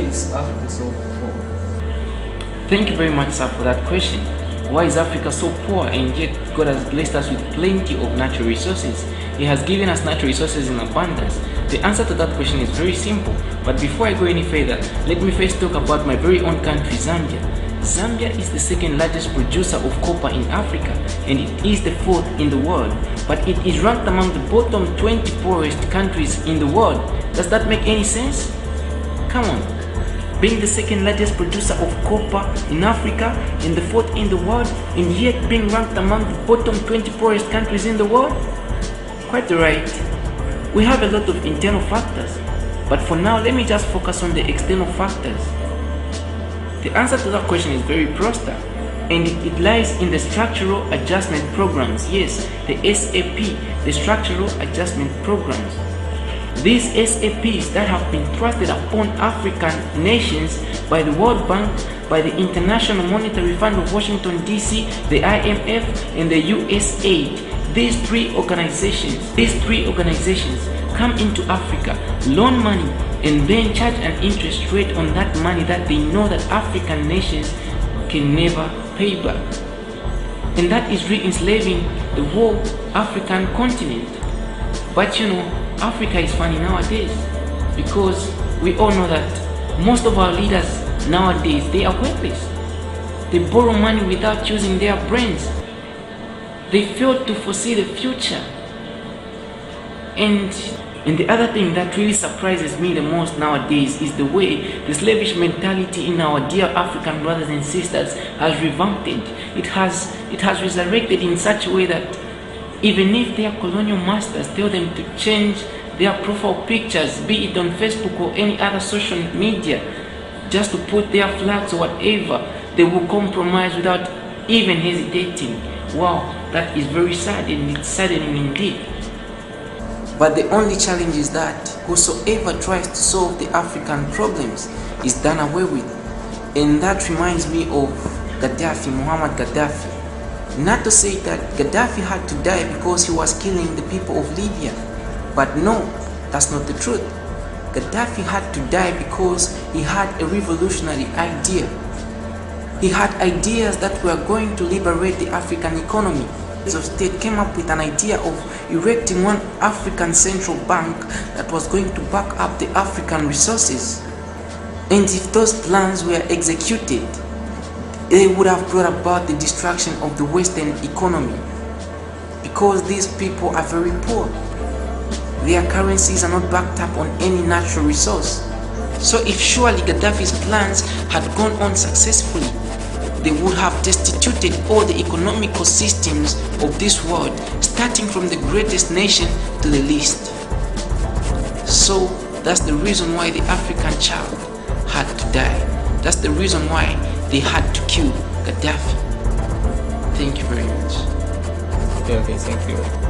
is Africa so poor? Thank you very much, sir, for that question. Why is Africa so poor and yet God has blessed us with plenty of natural resources? He has given us natural resources in abundance. The answer to that question is very simple. But before I go any further, let me first talk about my very own country, Zambia. Zambia is the second largest producer of copper in Africa, and it is the fourth in the world. But it is ranked among the bottom 20 poorest countries in the world. Does that make any sense? Come on. Being the second largest producer of copper in Africa and the fourth in the world, and yet being ranked among the bottom 20 poorest countries in the world? Quite right. We have a lot of internal factors, but for now let me just focus on the external factors. The answer to that question is very prosper, and it lies in the structural adjustment programs. Yes, the SAP, the structural adjustment programs. These SAPs that have been thrusted upon African nations by the World Bank, by the International Monetary Fund of Washington DC, the IMF, and the USAID. These three organizations come into Africa, loan money, and then charge an interest rate on that money that they know that African nations can never pay back. And that is re-enslaving the whole African continent. But you know, Africa is funny nowadays, because we all know that most of our leaders nowadays, they are worthless. They borrow money without using their brains. They fail to foresee the future. And the other thing that really surprises me the most nowadays is the way the slavish mentality in our dear African brothers and sisters has revamped. It has resurrected in such a way that even if their colonial masters tell them to change their profile pictures, be it on Facebook or any other social media, just to put their flags or whatever, they will compromise without even hesitating. Wow, that is very sad, and it's saddening indeed. But the only challenge is that whosoever tries to solve the African problems is done away with. And that reminds me of Gadafi, Muhammad Gadafi. Not to say that Gadafi had to die because he was killing the people of Libya. But no, that's not the truth. Gadafi had to die because he had a revolutionary idea. He had ideas that were going to liberate the African economy. The state came up with an idea of erecting one African central bank that was going to back up the African resources. And if those plans were executed, they would have brought about the destruction of the Western economy, because these people are very poor. Their currencies are not backed up on any natural resource. So if surely Gaddafi's plans had gone on successfully, they would have destituted all the economical systems of this world, starting from the greatest nation to the least. So that's the reason why the African child had to die. That's the reason why they had to kill Gadafi. Thank you very much. Okay, thank you.